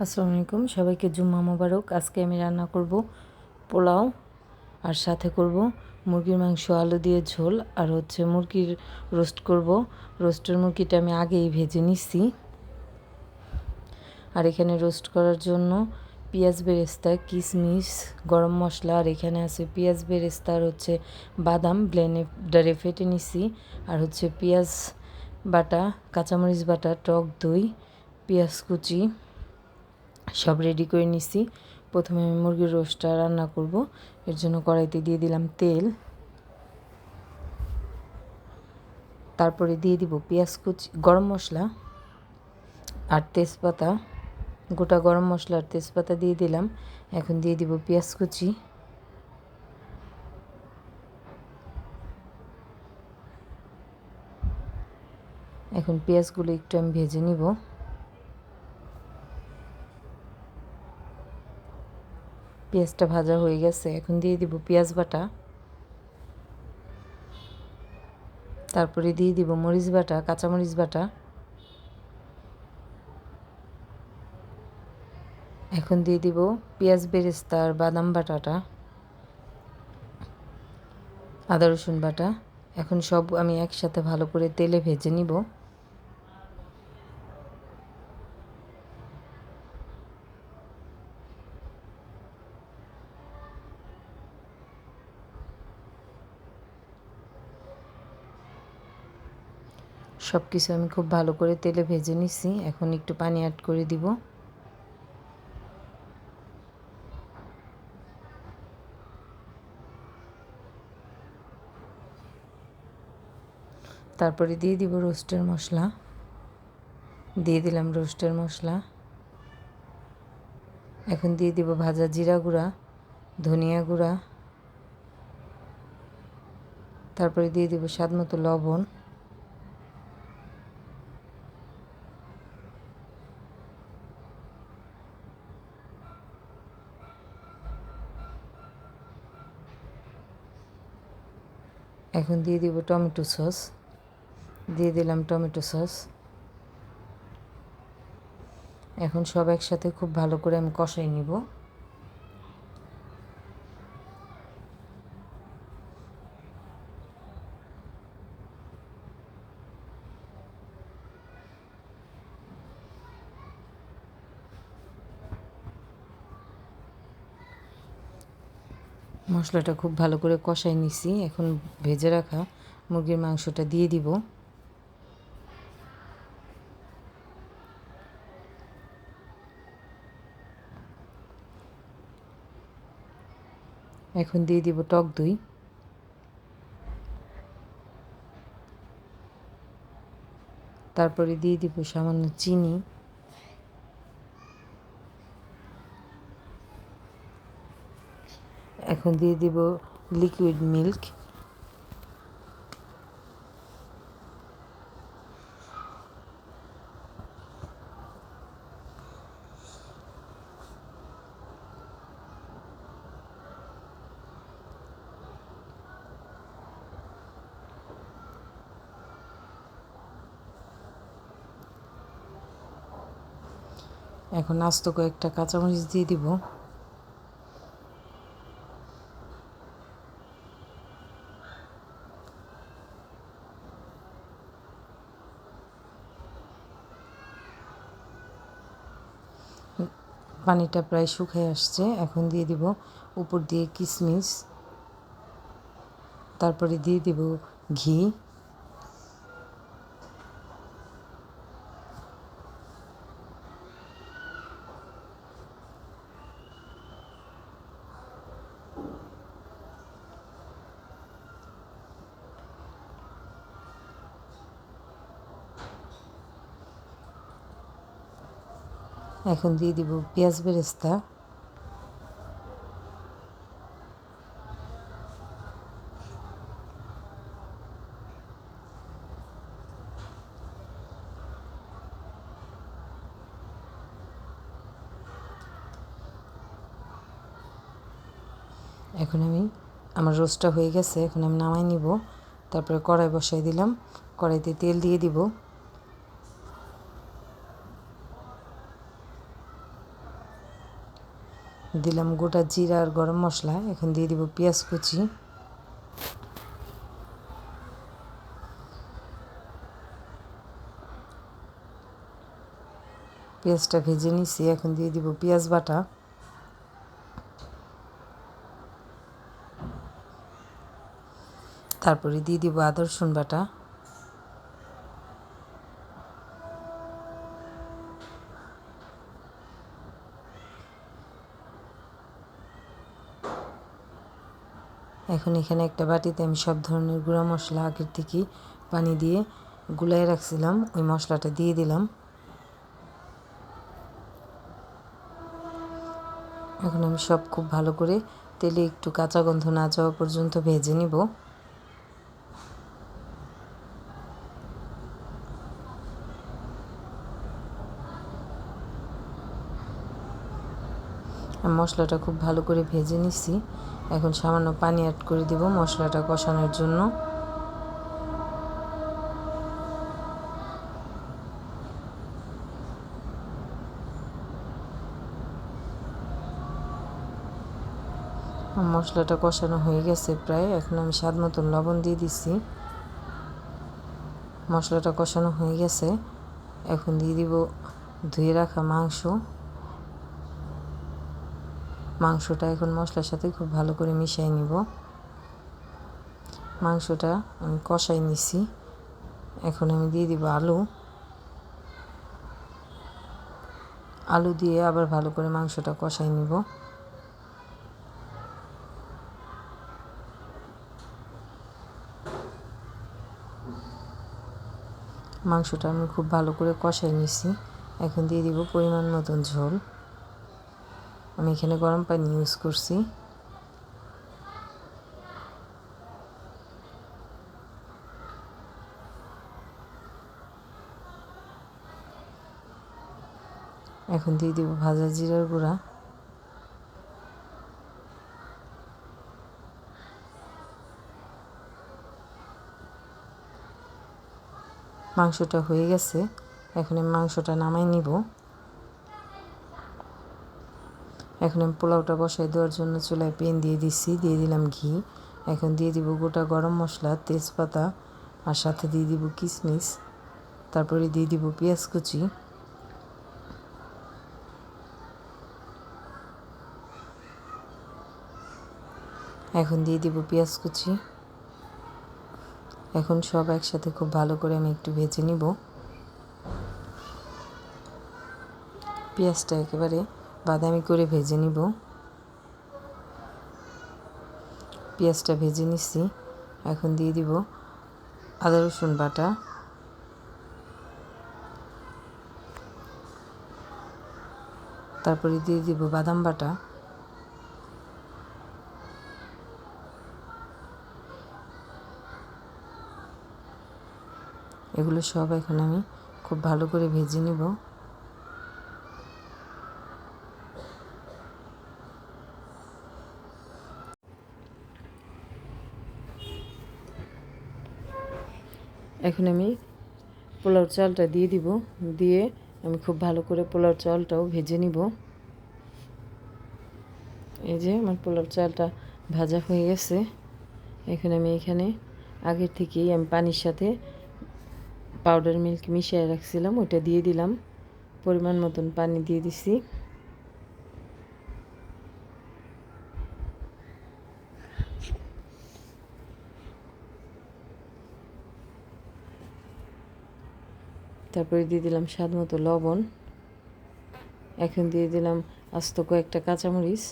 আসসালামু আলাইকুম, সবাইকে জুম্মা মোবারক। আজকে আমি রান্না করব পোলাও, আর সাথে করব মুরগির মাংস আলু দিয়ে ঝোল, আর মুরগির রোস্ট করব। রোস্টের মুরগিটা আমি আগেই ভেজে নিছি। আর এখানে রোস্ট করার জন্য পেঁয়াজ বেরেস্তা, কিশমিশ, গরম মশলা, আর এখানে আছে পেঁয়াজ বেরেস্তা আর বাদাম ব্লেন্ডারে ফেটে নিছি। আর পেঁয়াজ বাটা, কাঁচামরিচ বাটা, টক দই, পেঁয়াজ কুচি সব রেডি করে নিছি। প্রথমে আমি মুরগির রোস্টটা রান্না করব। এর জন্য কড়াইতে দিয়ে দিলাম তেল, তারপরে দিয়ে দিব পেঁয়াজ কুচি, গরম মশলা আর তেজপাতা, গোটা গরম মশলা আর তেজপাতা দিয়ে দিলাম। এখন দিয়ে দিব পেঁয়াজ কুচি, এখন পেঁয়াজগুলো একটু আমি ভেজে নিব। পেঁয়াজটা ভাজা হয়ে গেছে, এখন দিয়ে দিব পেঁয়াজ বাটা, তারপরে দিয়ে দিব মরিচ বাটা, কাঁচামরিচ বাটা, এখন দিয়ে দিব পেঁয়াজ বেরেস্তা আর বাদাম বাটাটা, আদা রসুন বাটা। এখন সব আমি একসাথে ভালো করে তেলে ভেজে নিব। সব কিছু আমি খুব ভালো করে তেলে ভেজে নিছি। এখন একটু পানি অ্যাড করে দিব। তারপরে দিয়ে দিব রোস্টের মশলা, দিয়ে দিলাম রোস্টের মশলা। এখন দিয়ে দিব ভাজা জিরা গুঁড়া, ধনিয়া গুঁড়া, তারপরে দিয়ে দিব স্বাদ মতো লবণ। এখন দিয়ে দিব টমেটো সস, দিয়ে দিলাম টমেটো সস। এখন সব একসাথে খুব ভালো করে আমি কষাই নিব। মশলাটা খুব ভালো করে কষাই নিছি। এখন ভেজে রাখা মুরগির মাংসটা দিয়ে দিব। এখন দিয়ে দিব টক দই, তারপরে দিয়ে দিব সামান্য চিনি, এখন দিয়ে দিব লিকুইড মিল্ক, এখন আস্ত কয়েকটা কাঁচামরিচ দিয়ে দিব। পানিটা প্রায় শুকিয়ে আসছে। এখন দিয়ে দিব উপর দিয়ে কিশমিশ, তারপরে দিয়ে দিব ঘি, এখন দিয়ে দিব পেঁয়াজ বেরেস্তা, এখন আমার রোস্টটা হয়ে গেছে। এখন আমি নামাই নিব। তারপরে কড়াই বসাই দিলাম, কড়াইতে তেল দিয়ে দিব। দিলাম গোটা জিরা আর গরম মশলা। এখন দিয়ে দিব পেঁয়াজ কুচি, পেঁয়াজটা ভেজে নিছি। এখন দিয়ে দিব পেঁয়াজ বাটা, তারপরে দিয়ে দিব আদা রসুন বাটা, এখন এখানে একটা বাটিতে আমি সব ধরনের গুঁড়া মশলা আগের থেকেই পানি দিয়ে গুলায় রাখছিলাম, ওই মশলাটা দিয়ে দিলাম। এখন আমি সব খুব ভালো করে তেলে একটু কাঁচা গন্ধ না যাওয়া পর্যন্ত ভেজে নিব। মশলাটা খুব ভালো করে ভেজে নিছি। এখন সামান্য পানি অ্যাড করে দিব মশলাটা কষানোর জন্য। মশলাটা কষানো হয়ে গেছে প্রায়। এখন আমি স্বাদ মতন লবণ দিয়ে দিছি। মশলাটা কষানো হয়ে গেছে। এখন দিয়ে দিব ধুয়ে রাখা মাংসটা এখন মশলার সাথে খুব ভালো করে মিশিয়ে নিব। মাংসটা আমি কষাই নিছি। এখন আমি দিয়ে দিব আলু দিয়ে আবার ভালো করে মাংসটা কষাই নিব। মাংসটা আমি খুব ভালো করে কষাই নিছি। এখন দিয়ে দিব পরিমাণ মতন ঝোল। আমি এখানে গরম পানি ইউজ করছি। এখন দিয়ে দিব ভাজা জিরার গুঁড়া। মাংসটা হয়ে গেছে। এখন আমি মাংসটা নামাই নিব। এখন আমি পোলাওটা বসাই দেওয়ার জন্য চুলায় প্যান দিয়ে দিচ্ছি। দিয়ে দিলাম ঘি। এখন দিয়ে দিব গোটা গরম মশলা, তেজপাতা, আর সাথে দিয়ে দিব কিশমিশ। তারপরে দিয়ে দিব পেঁয়াজ কুচি। এখন দিয়ে দিব পেঁয়াজ কুচি। এখন সব একসাথে খুব ভালো করে আমি একটু ভেজে নিব। পেঁয়াজটা একেবারে বাদামি করে ভেজে নিব। পেঁয়াজটা ভেজে নিচ্ছি। এখন দিয়ে দিব আদা রসুন বাটা, তারপরে দিয়ে দিব বাদাম বাটা, এগুলো সব এখন আমি খুব ভালো করে ভেজে নিব। এখন আমি পোলাও চালটা দিয়ে দিব। দিয়ে আমি খুব ভালো করে পোলাও চালটাও ভেজে নিব। এই যে আমার পোলাও চালটা ভাজা হয়ে গেছে। এখন আমি এখানে আগের থেকেই আমি পানির সাথে পাউডার মিল্ক মিশিয়ে রাখছিলাম, ওইটা দিয়ে দিলাম। পরিমাণ মতন পানি দিয়ে দিছি। তারপরে দিয়ে দিলাম স্বাদ মতো লবণ। এখন দিয়ে দিলাম আস্ত কয়েকটা কাঁচামরিচ।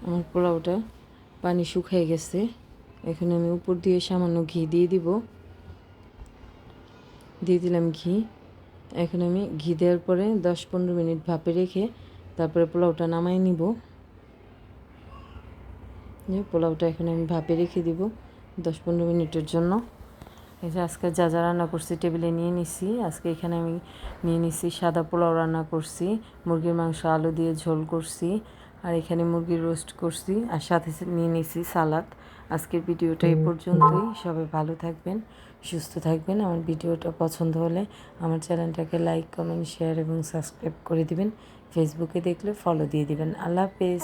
আমার পোলাওটা পানি শুকিয়ে গেছে। এখন আমি উপর দিয়ে সামান্য ঘি দিয়ে দিব। দিয়ে দিলাম ঘি। এখন আমি ঘি দেওয়ার পরে 10-15 মিনিট ভাপে রেখে তারপরে পোলাওটা নামাই নিব। পোলাওটা এখন আমি ভাপে রেখে দিব 10-15 মিনিটের জন্য। এই যে আজকে যা যা রান্না করছি টেবিলে নিয়ে নিছি। আজকে এখানে আমি নিয়ে নিছি সাদা পোলাও রান্না করছি, মুরগির মাংস আলু দিয়ে ঝোল করছি, আর এখানে মুরগির রোস্ট করছি, আর সাথে নিয়ে নিছি সালাদ। আজকের ভিডিওটা এই পর্যন্তই। সবাই ভালো থাকবেন, সুস্থ থাকবেন। আমার ভিডিওটা পছন্দ হলে আমার চ্যানেলটাকে লাইক, কমেন্ট, শেয়ার এবং সাবস্ক্রাইব করে দিবেন। ফেসবুকে দেখলে ফলো দিয়ে দিবেন। আল্লাহ হাফেজ।